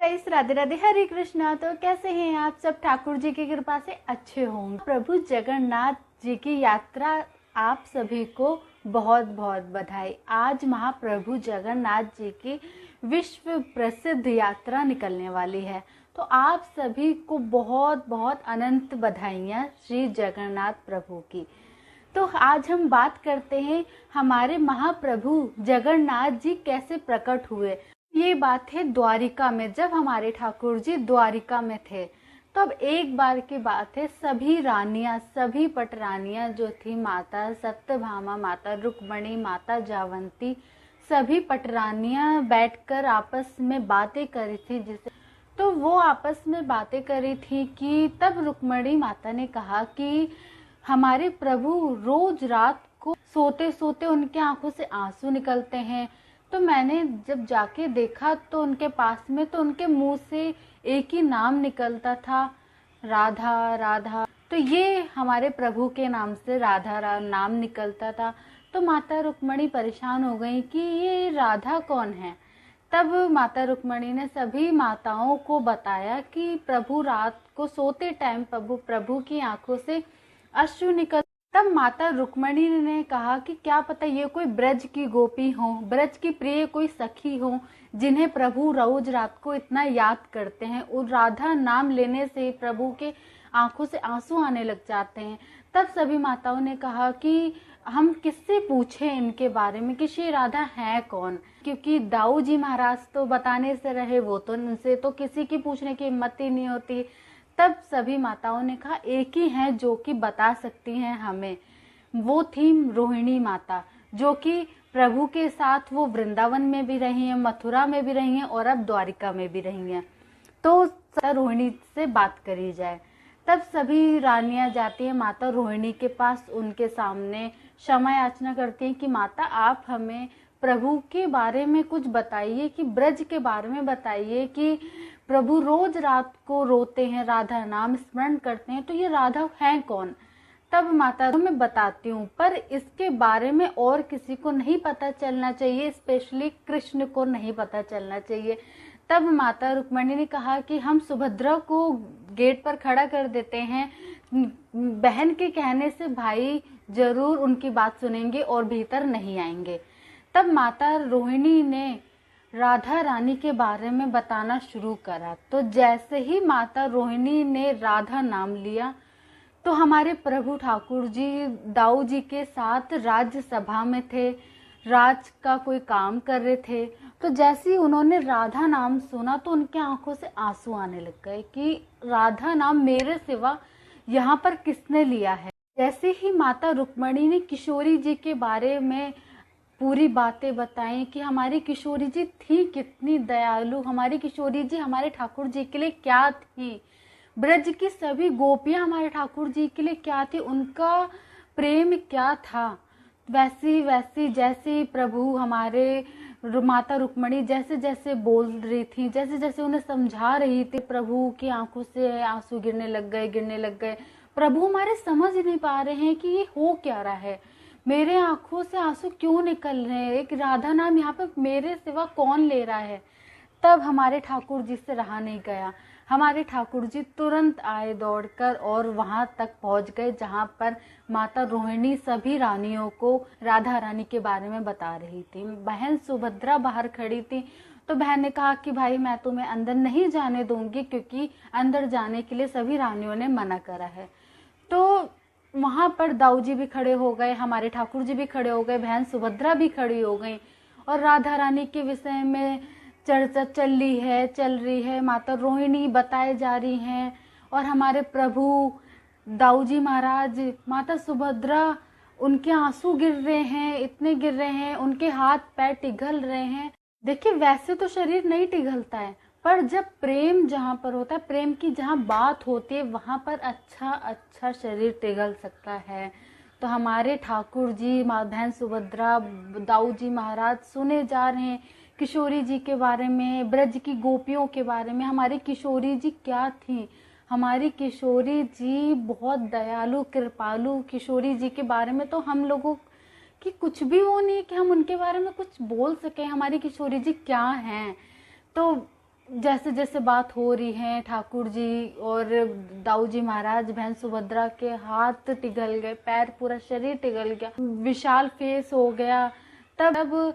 Guys, Radhe Radhe, हरे कृष्णा। तो कैसे हैं आप सब? ठाकुर जी की कृपा से अच्छे होंगे। प्रभु जगन्नाथ जी की यात्रा आप सभी को बहुत बहुत बधाई। आज महाप्रभु जगन्नाथ जी की विश्व प्रसिद्ध यात्रा निकलने वाली है, तो आप सभी को बहुत बहुत अनंत बधाइयाँ श्री जगन्नाथ प्रभु की। तो आज हम बात करते हैं हमारे महाप्रभु जगन्नाथ जी कैसे प्रकट हुए। ये बात है द्वारिका में, जब हमारे ठाकुर जी द्वारिका में थे। तो अब एक बार की बात है, सभी रानियां, सभी पटरानियां जो थी, माता सत्यभामा, माता रुक्मणी, माता जावंती, सभी पटरानियां बैठकर आपस में बातें करी थी। जिसे तो वो आपस में बातें करी थी कि तब रुक्मणी माता ने कहा कि हमारे प्रभु रोज रात को सोते सोते उनके आंखों से आंसू निकलते हैं। तो मैंने जब जाके देखा तो उनके पास में तो उनके मुंह से एक ही नाम निकलता था, राधा राधा। तो ये हमारे प्रभु के नाम से राधा नाम निकलता था। तो माता रुक्मणी परेशान हो गई कि ये राधा कौन है। तब माता रुक्मणी ने सभी माताओं को बताया कि प्रभु रात को सोते टाइम प्रभु की आंखों से अश्रु निकल। तब माता रुक्मणी ने कहा कि क्या पता ये कोई ब्रज की गोपी हो, ब्रज की प्रिय कोई सखी हो, जिन्हें प्रभु रोज रात को इतना याद करते हैं। और राधा नाम लेने से प्रभु के आंखों से आंसू आने लग जाते हैं। तब सभी माताओं ने कहा कि हम किससे पूछें इनके बारे में कि श्री राधा है कौन, क्योंकि दाऊ जी महाराज तो बताने से रहे, वो तो उनसे तो किसी की पूछने की हिम्मत ही नहीं होती। तब सभी माताओं ने कहा एक ही है जो कि बता सकती हैं हमें। वो थी रोहिणी माता, जो कि प्रभु के साथ वो वृंदावन में भी रही हैं, मथुरा में भी रही हैं और अब द्वारिका में भी रही हैं। तो रोहिणी से बात करी जाए। तब सभी रानियां जाती हैं माता रोहिणी के पास, उनके सामने क्षमा याचना करती हैं कि माता आप हमें प्रभु के बारे में कुछ बताइए, कि ब्रज के बारे में बताइए कि प्रभु रोज रात को रोते हैं, राधा नाम स्मरण करते हैं, तो ये राधा है कौन। तब माता मैं बताती हूँ, पर इसके बारे में और किसी को नहीं पता चलना चाहिए, स्पेशली कृष्ण को नहीं पता चलना चाहिए। तब माता रुक्मणी ने कहा कि हम सुभद्रा को गेट पर खड़ा कर देते हैं, बहन के कहने से भाई जरूर उनकी बात सुनेंगे और भीतर नहीं आएंगे। तब माता रोहिणी ने राधा रानी के बारे में बताना शुरू करा। तो जैसे ही माता रोहिणी ने राधा नाम लिया, तो हमारे प्रभु ठाकुर जी दाऊ जी के साथ राज्यसभा में थे, राज का कोई काम कर रहे थे। तो जैसे ही उन्होंने राधा नाम सुना तो उनके आंखों से आंसू आने लग गए कि राधा नाम मेरे सिवा यहाँ पर किसने लिया है। जैसे ही माता रुक्मणी ने किशोरी जी के बारे में पूरी बातें बताई कि हमारी किशोरी जी थी कितनी दयालु, हमारी किशोरी जी हमारे ठाकुर जी के लिए क्या थी, ब्रज की सभी गोपियां हमारे ठाकुर जी के लिए क्या थी, उनका प्रेम क्या था। वैसी वैसी जैसे प्रभु हमारे माता रुक्मणी जैसे जैसे बोल रही थी, जैसे जैसे उन्हें समझा रही थी, प्रभु की आंखों से आंसू गिरने लग गए। प्रभु हमारे समझ नहीं पा रहे हैं कि ये हो क्या रहा है, मेरे आंखों से आंसू क्यों निकल रहे हैं, एक राधा नाम यहाँ पे मेरे सिवा कौन ले रहा है। तब हमारे ठाकुर जी से रहा नहीं गया, हमारे ठाकुर जी तुरंत आए दौड़कर और वहां तक पहुंच गए जहां पर माता रोहिणी सभी रानियों को राधा रानी के बारे में बता रही थी। बहन सुभद्रा बाहर खड़ी थी, तो बहन ने कहा कि भाई मैं तुम्हें अंदर नहीं जाने दूंगी, क्योंकि अंदर जाने के लिए सभी रानियों ने मना करा है। तो वहां पर दाऊ जी भी खड़े हो गए, हमारे ठाकुर जी भी खड़े हो गए, बहन सुभद्रा भी खड़ी हो गई और राधा रानी के विषय में चर्चा चल रही है। माता रोहिणी बताए जा रही हैं और हमारे प्रभु दाऊ जी महाराज, माता सुभद्रा, उनके आंसू गिर रहे हैं, इतने गिर रहे हैं, उनके हाथ पैर पिघल रहे हैं। देखिए वैसे तो शरीर नहीं पिघलता है, पर जब प्रेम जहाँ पर होता है, प्रेम की जहाँ बात होती है, वहां पर अच्छा शरीर पिघल सकता है। तो हमारे ठाकुर जी, बहन सुभद्रा, दाऊ जी महाराज सुने जा रहे हैं किशोरी जी के बारे में, ब्रज की गोपियों के बारे में। हमारी किशोरी जी क्या थी, हमारी किशोरी जी बहुत दयालु कृपालु। किशोरी जी के बारे में तो हम लोगों की कुछ भी वो नहीं कि हम उनके बारे में कुछ बोल सके, हमारी किशोरी जी क्या हैं। तो जैसे जैसे बात हो रही है, ठाकुर जी और दाऊ जी महाराज, बहन सुभद्रा के हाथ पिघल गए, पैर, पूरा शरीर पिघल गया, विशाल फेस हो गया। तब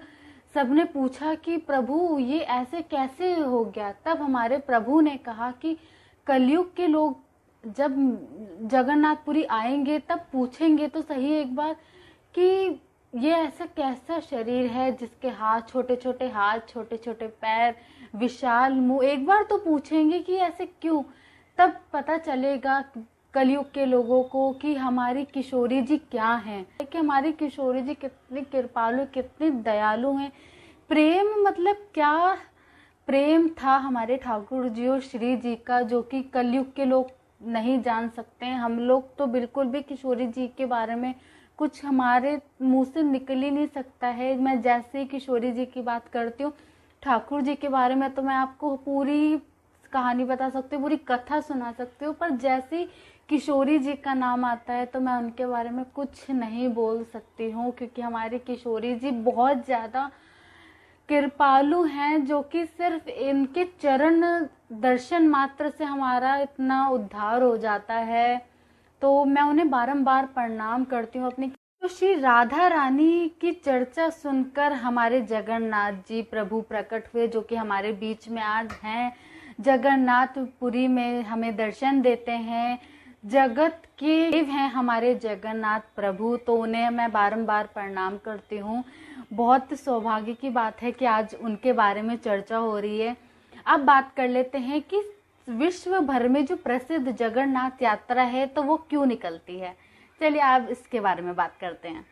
सबने पूछा कि प्रभु ये ऐसे कैसे हो गया। तब हमारे प्रभु ने कहा कि कलयुग के लोग जब जगन्नाथपुरी आएंगे तब पूछेंगे तो सही एक बार कि ये ऐसा कैसा शरीर है जिसके हाथ, छोटे छोटे पैर, विशाल मुंह। एक बार तो पूछेंगे कि ऐसे क्यों। तब पता चलेगा कलयुग के लोगों को कि हमारी किशोरी जी क्या हैं, कि हमारी किशोरी जी कितनी कृपालु, कितनी दयालु हैं। प्रेम मतलब क्या प्रेम था हमारे ठाकुर जी और श्री जी का, जो कि कलयुग के लोग नहीं जान सकते हैं। हम लोग तो बिल्कुल भी किशोरी जी के बारे में कुछ हमारे मुंह से निकल ही नहीं सकता है। मैं जैसे ही किशोरी जी की बात करती हूँ, ठाकुर जी के बारे में तो मैं आपको पूरी कहानी बता सकती हूँ, पूरी कथा सुना सकती हूँ, पर जैसे ही किशोरी जी का नाम आता है तो मैं उनके बारे में कुछ नहीं बोल सकती हूँ, क्योंकि हमारी किशोरी जी बहुत ज़्यादा कृपालु हैं, जो कि सिर्फ इनके चरण दर्शन मात्र से हमारा इतना उद्धार हो जाता है। तो मैं उन्हें बारंबार प्रणाम करती हूँ अपनी। तो श्री राधा रानी की चर्चा सुनकर हमारे जगन्नाथ जी प्रभु प्रकट हुए, जो कि हमारे बीच में आज हैं। जगन्नाथपुरी में हमें दर्शन देते हैं, जगत के देव हैं हमारे जगन्नाथ प्रभु। तो उन्हें मैं बारंबार प्रणाम करती हूँ। बहुत सौभाग्य की बात है कि आज उनके बारे में चर्चा हो रही है। अब बात कर लेते हैं कि विश्व भर में जो प्रसिद्ध जगन्नाथ यात्रा है तो वो क्यों निकलती है। चलिए आप इसके बारे में बात करते हैं।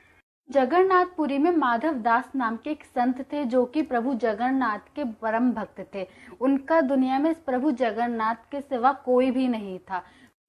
जगन्नाथपुरी में माधव दास नाम के एक संत थे, जो कि प्रभु जगन्नाथ के परम भक्त थे। उनका दुनिया में प्रभु जगन्नाथ के सिवा कोई भी नहीं था।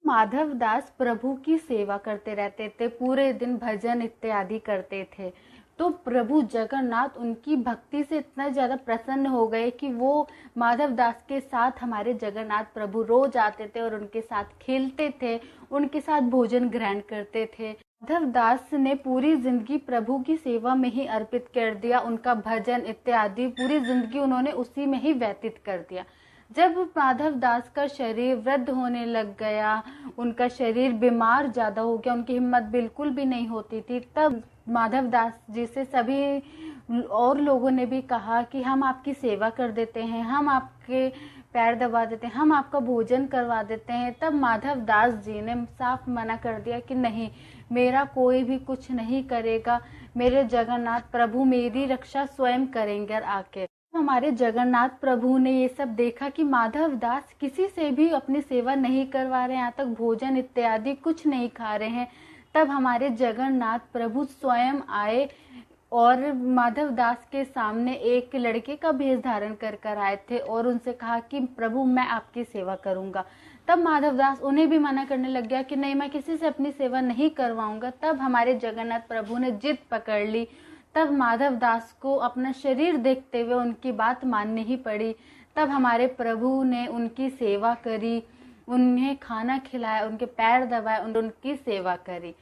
माधव दास प्रभु की सेवा करते रहते थे, पूरे दिन भजन इत्यादि करते थे। तो प्रभु जगन्नाथ उनकी भक्ति से इतना ज़्यादा प्रसन्न हो गए कि वो माधव दास के साथ हमारे जगन्नाथ प्रभु रोज आते थे और उनके साथ खेलते थे, उनके साथ भोजन ग्रहण करते थे। माधव दास ने पूरी जिंदगी प्रभु की सेवा में ही अर्पित कर दिया। उनका भजन इत्यादि पूरी जिंदगी उन्होंने उसी में ही व्यतीत कर दिया। जब माधव दास का शरीर वृद्ध होने लग गया, उनका शरीर बीमार ज़्यादा हो गया, उनकी हिम्मत बिल्कुल भी नहीं होती थी, तब माधव दास जी से सभी और लोगों ने भी कहा कि हम आपकी सेवा कर देते हैं, हम आपके पैर दबा देते हैं, हम आपका भोजन करवा देते हैं। तब माधव दास जी ने साफ मना कर दिया कि नहीं, मेरा कोई भी कुछ नहीं करेगा, मेरे जगन्नाथ प्रभु मेरी रक्षा स्वयं करेंगे। आके हमारे जगन्नाथ प्रभु ने ये सब देखा कि माधव दास किसी से भी अपनी सेवा नहीं करवा रहे, यहाँ तक भोजन इत्यादि कुछ नहीं खा रहे हैं। तब हमारे जगन्नाथ प्रभु स्वयं आए और माधव दास के सामने एक लड़के का भेष धारण कर आए थे और उनसे कहा कि प्रभु मैं आपकी सेवा करूंगा। तब माधव दास उन्हें भी मना करने लग गया कि नहीं, मैं किसी से अपनी सेवा नहीं करवाऊंगा। तब हमारे जगन्नाथ प्रभु ने जिद पकड़ ली। तब माधव दास को अपना शरीर देखते हुए उनकी बात माननी ही पड़ी। तब हमारे प्रभु ने उनकी सेवा करी, उन्हें खाना खिलाया, उनके पैर दबाए, उनकी सेवा करी।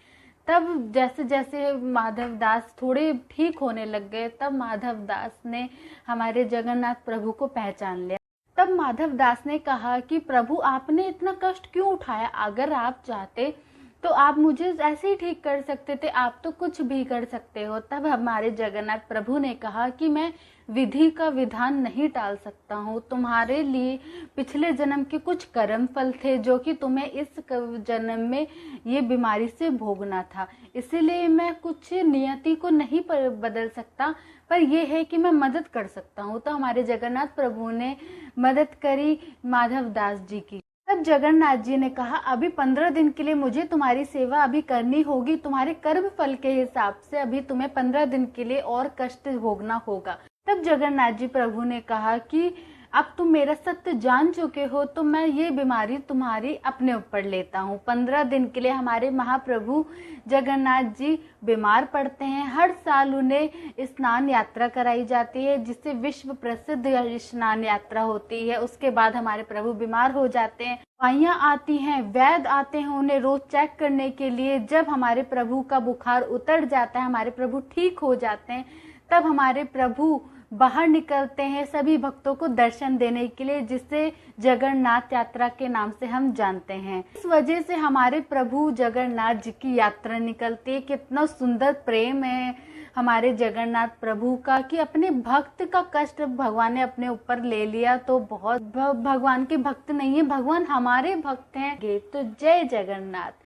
तब जैसे जैसे माधव दास थोड़े ठीक होने लग गए, तब माधव दास ने हमारे जगन्नाथ प्रभु को पहचान लिया। तब माधव दास ने कहा कि प्रभु आपने इतना कष्ट क्यों उठाया, अगर आप चाहते तो आप मुझे ऐसे ही ठीक कर सकते थे, आप तो कुछ भी कर सकते हो। तब हमारे जगन्नाथ प्रभु ने कहा कि मैं विधि का विधान नहीं टाल सकता हूँ, तुम्हारे लिए पिछले जन्म के कुछ कर्म फल थे जो कि तुम्हें इस जन्म में ये बीमारी से भोगना था, इसीलिए मैं कुछ नियति को नहीं बदल सकता, पर यह है कि मैं मदद कर सकता हूँ। तो हमारे जगन्नाथ प्रभु ने मदद करी माधव दास जी की। तब जगन्नाथ जी ने कहा अभी 15 दिन के लिए मुझे तुम्हारी सेवा अभी करनी होगी, तुम्हारे कर्म फल के हिसाब से अभी तुम्हें 15 दिन के लिए और कष्ट भोगना होगा। तब जगन्नाथ जी प्रभु ने कहा कि अब तुम मेरा सत्य जान चुके हो तो मैं ये बीमारी तुम्हारी अपने ऊपर लेता हूँ। 15 दिन के लिए हमारे महाप्रभु जगन्नाथ जी बीमार पड़ते हैं। हर साल उन्हें स्नान यात्रा कराई जाती है, जिससे विश्व प्रसिद्ध स्नान यात्रा होती है। उसके बाद हमारे प्रभु बीमार हो जाते हैं, दवाइयाँ आती हैं, वैद्य आते हैं उन्हें रोज चेक करने के लिए। जब हमारे प्रभु का बुखार उतर जाता है, हमारे प्रभु ठीक हो जाते हैं, तब हमारे प्रभु बाहर निकलते हैं सभी भक्तों को दर्शन देने के लिए, जिसे जगन्नाथ यात्रा के नाम से हम जानते हैं। इस वजह से हमारे प्रभु जगन्नाथ जी की यात्रा निकलती है। कितना सुंदर प्रेम है हमारे जगन्नाथ प्रभु का कि अपने भक्त का कष्ट भगवान ने अपने ऊपर ले लिया। तो बहुत भगवान के भक्त नहीं है, भगवान हमारे भक्त हैं। तो जय जगन्नाथ।